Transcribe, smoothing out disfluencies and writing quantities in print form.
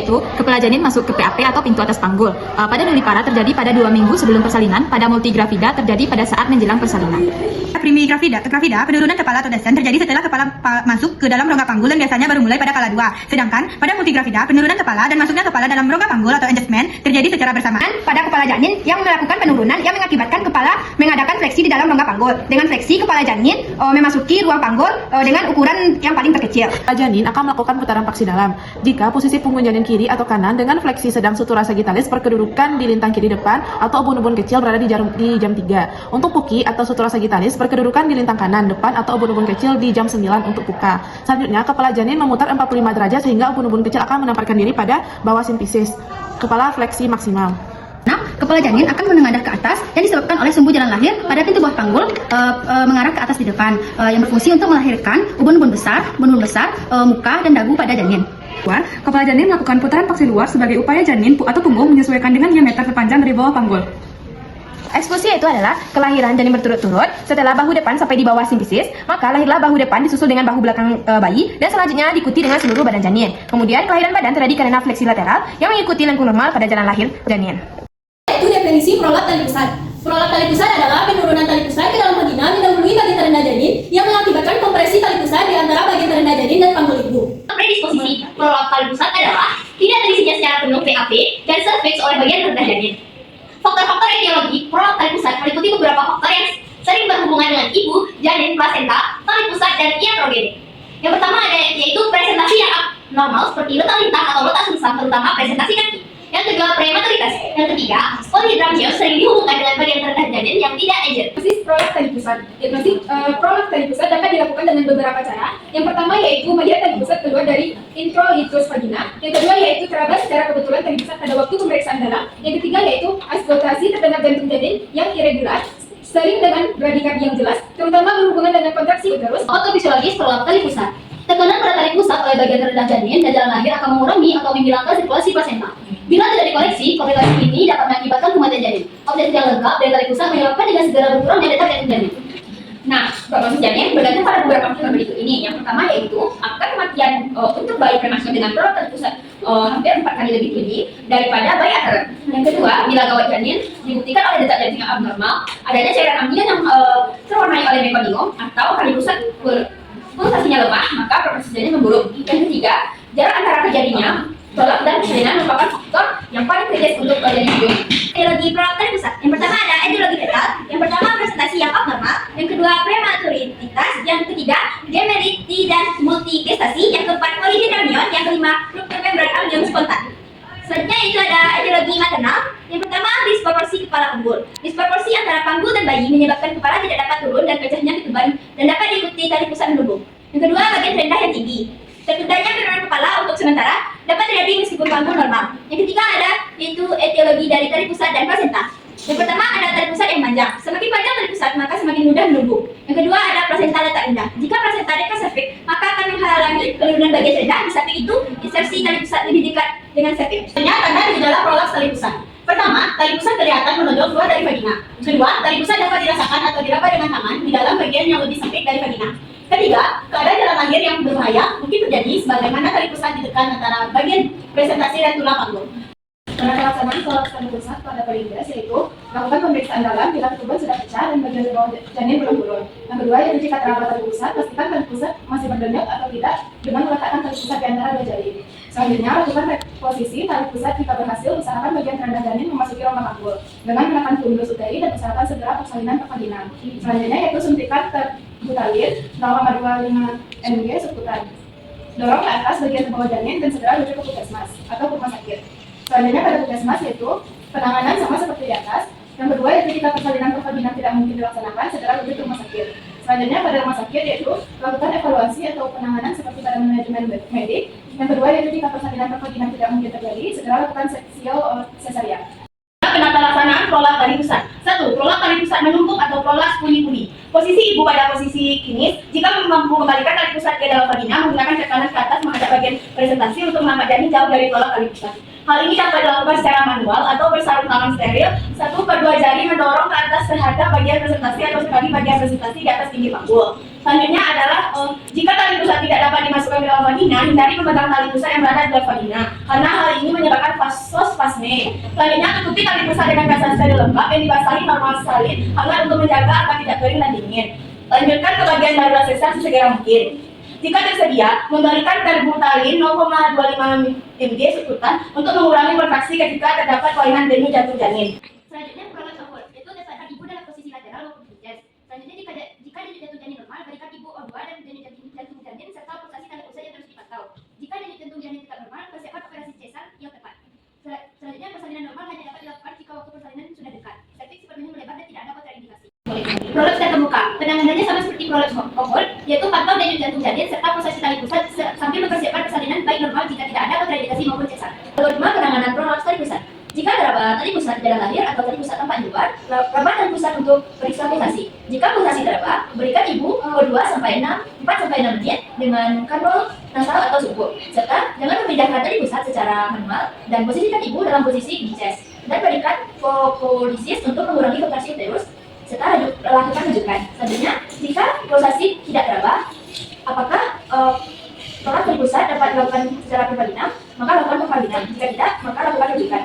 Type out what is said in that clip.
yaitu kepala janin masuk ke PAP atau pintu atas panggul. Pada nulipara terjadi pada 2 minggu sebelum persalinan, pada multigravida terjadi pada saat menjelang persalinan. Primigravida, penurunan kepala atau descent terjadi setelah kepala masuk ke dalam rongga panggul dan biasanya baru mulai pada kala 2. Sedangkan pada multigravida, penurunan kepala dan masuknya kepala dalam rongga panggul atau adjustment terjadi secara bersamaan pada kepala janin yang melakukan penurunan yang mengakibatkan kepala mengadakan fleksi di dalam rongga panggul. Dengan fleksi, kepala janin memasuki ruang panggul dengan ukuran yang paling terkecil. Kepala janin akan melakukan putaran paksi dalam. Jika posisi punggung janin kiri atau kanan dengan fleksi sedang sutura sagittalis berkedudukan di lintang kiri depan atau ubun-ubun kecil berada di jam 3. Untuk puki atau sutura sagittalis berkedudukan di lintang kanan depan atau ubun-ubun kecil di jam 9 untuk puka. Selanjutnya, kepala janin memutar 45 derajat sehingga ubun-ubun kecil akan menamparkan diri pada bawah simfisis. Kepala fleksi maksimal. Kepala janin akan menengadah ke atas yang disebabkan oleh sumbu jalan lahir pada pintu bawah panggul mengarah ke atas di depan yang berfungsi untuk melahirkan ubun-ubun besar, muka dan dagu pada janin. Kepala janin melakukan putaran paksi luar sebagai upaya janin atau punggung menyesuaikan dengan diameter terpanjang dari bawah panggul. Eksklusi itu adalah kelahiran janin berturut-turut setelah bahu depan sampai di bawah simfisis, maka lahirlah bahu depan disusul dengan bahu belakang bayi dan selanjutnya diikuti dengan seluruh badan janin. Kemudian kelahiran badan terjadi karena fleksi lateral yang mengikuti lengkung normal pada jalan lahir janin. Itu definisi prolap tali pusat. Prolap tali pusat adalah penurunan tali pusat ke dalam vagina mendahului bagian terendah janin yang mengakibatkan kompresi tali pusat di antara bagian terendah janin dan panggul ibu. Predisposisi prolap tali pusat adalah tidak terisinya secara penuh PAP dan cervix oleh bagian terendah janin. Faktor-faktor etiologi prolap tali pusat meliputi beberapa faktor yang sering berhubungan dengan ibu, janin, plasenta, tali pusat, dan iatrogenik. Yang pertama yaitu presentasi yang abnormal seperti letak lintang atau letak sungsang, terutama presentasi kaki. Yang kedua, prematuritas. Yang ketiga, polihidramnios sering dihubungkan dengan bagian terendah janin yang tidak agent. Diagnosis prolap tali pusat. Diagnosis prolap tali pusat dapat dilakukan dengan beberapa cara. Yang pertama yaitu melihat tali pusat keluar dari introitus vagina. Yang kedua yaitu teraba secara kebetulan tali pusat pada waktu pemeriksaan dalam. Yang ketiga yaitu auskultasi terdengar jantung janin yang irregular, sering dengan bradikardi yang jelas, terutama berhubungan dengan kontraksi uterus. Patofisiologis prolap tali pusat. Tekanan pada tali pusat oleh bagian terendah janin dan jalan lahir akan mengurangi atau menghilangkan sirkulasi plasenta. Bila tidak dikoreksi, korelasi ini dapat mengakibatkan kematian janin. Objek yang lengkap dari tali pusat menyebabkan dengan segera berkurangnya detak jantung janin. Nah, prognosis janin bergantung pada beberapa faktor berikut ini. Yang pertama yaitu angka kematian untuk bayi prematur dengan prolap tali pusat hampir 4 kali lebih tinggi daripada bayi aterem. Yang kedua, bila gawat janin dibuktikan oleh detak jantung yang abnormal, adanya cairan amnion yang terwarnai oleh mekonium atau kali pusat pulsasinya lemah, maka prognosis janin memburuk. Yang ketiga, jarak antara terjadinya prolap dan persalinan merupakan faktor yang paling kritis untuk janin hidup. Etiologi prolap tali pusat. Yang pertama ada etiologi fetal. Yang pertama presentasi yang abnormal. Yang kedua prematuritas. Yang ketiga gemeliti dan multigestasi. Yang keempat polihidramnion. Yang kelima ruptur membran amnion spontan. Selanjutnya itu ada etiologi maternal. Yang pertama disproporsi kepala panggul. Disproporsi antara panggul dan bayi menyebabkan kepala tidak dapat turun dan pecahnya ketuban dan dapat diikuti tali pusat melubung. Yang kedua bagian terendah yang tinggi. Tertundanya penurunan kepala untuk sementara dapat terjadi meskipun panggul normal. Yang ketiga ada yaitu etiologi dari tali pusat dan plasenta. Yang pertama ada tali pusat yang panjang. Semakin panjang tali pusat maka semakin mudah melubung. Yang kedua ada plasenta letak rendah. Jika plasenta dekat cervix maka akan menghalangi penurunan bagian rendah. Di samping itu insersi tali pusat lebih dekat dengan cervix. Tanda gejala prolap tali pusat. Pertama, tali pusat kelihatan menonjol keluar dari vagina. Kedua, tali pusat dapat dirasakan atau diraba dengan tangan di dalam bagian yang lebih sempit dari vagina. Ketiga, keadaan jalan lahir yang berbahaya mungkin terjadi sebagaimana tali pusat ditekan antara bagian presentasi dan tulang panggul. Cara pelaksanaan prolap tali pusat pada paling yaitu lakukan pemeriksaan dalam bila ketuban sudah pecah dan bagian bawah janin belum turun. Yang kedua yaitu jika teraba tali pusat, pastikan tali pusat masih berdenyut atau tidak dengan meletakkan tali pusat di antara dua jari. Selanjutnya, lakukan posisi tali pusat jika berhasil, usahakan bagian terendah janin memasuki rongga panggul dengan menekan fundus uteri dan usahakan segera persalinan ke vagina. Selanjutnya yaitu suntikan terbutalir 0,25 mg subkutan. Dorong ke atas bagian bawah janin dan segera rujuk ke puskesmas atau rumah sakit. Selanjutnya pada puskesmas yaitu penanganan sama seperti di atas. Yang kedua yaitu jika persalinan ke vagina tidak mungkin dilaksanakan, segera rujuk ke rumah sakit. Selanjutnya pada rumah sakit yaitu lakukan evaluasi atau penanganan seperti pada manajemen medik. Yang kedua yaitu jika persalinan ke vagina tidak mungkin terjadi, segera lakukan seksial cesarean. Penata laksanaan prolap tali pusat. 1. Prolap tali pusat menumpuk atau prolap puli-puli. Posisi ibu pada posisi kinis. Jika mampu membalikan tali pusat ke dalam vagina menggunakan tekanan ke atas menghadap bagian presentasi untuk mengangkat janin jauh dari prolap tali pusat. Hal ini dapat dilakukan secara manual atau bersarung tangan steril. 1/2 jari mendorong ke atas terhadap bagian presentasi atau sekali bagian presentasi di atas tinggi panggul. Selanjutnya adalah jika tali pusat tidak dapat dimasukkan ke dalam vagina, vagina, hindari memegang tali pusat yang berada di luar vagina, karena hal ini menyebabkan vasospasme. Selanjutnya, tutupi tali pusat dengan kain steril lengkap yang dibasahi normal salin hangat untuk menjaga agar tidak kering dan dingin. Lanjutkan ke bagian darurat sesar sesegera mungkin. Jika tersedia, memberikan karbutalin 0,25 mg setutan untuk mengurangi kontraksi ketika terdapat kelainan denyut jantung janin. Selanjutnya, prolog awal, yaitu letakkan ibu dalam posisi lateral maupun hijes. Selanjutnya, jika denyut jantung janin normal, berikan ibu O2 dan denyut jantung janin serta pulsasi tali pusat yang terus dipantau. Jika denyut jantung janin tetap normal, persiapkan operasi sesar yang tepat. Selanjutnya, persalinan normal hanya dapat dilakukan jika waktu persalinan sudah dekat. Cervix sepenuhnya melebar dan tidak ada kontraindikasi. Prolog secara terbuka, penanganannya sama seperti prolog awal, yaitu pantau denyut jantung janin serta pulsasi tali pusat sambil mempersiapkan persalinan baik normal jika tidak ada kontraindikasi maupun sesar. Algoritma penanganan prolog tali pusat. Jika terdapat tali pusat di dalam lahir atau tali pusat tampak di luar, rabah tali pusat untuk periksa pulsasi. Jika pulsasi terdapat, berikan ibu O2 sampai 4-6 menit dengan kanul nasal atau subur. Serta jangan memindahkan tali pusat secara manual dan posisikan ibu dalam posisi di chest. Dan berikan fokolisis untuk mengurangi kontraksi uterus serta lakukan rujukan. Selanjutnya, jika pulsasi tidak terabah, apakah tolak tali pusat dapat dilakukan secara pervaginal, maka lakukan pervaginal. Jika tidak, maka lakukan rujukan.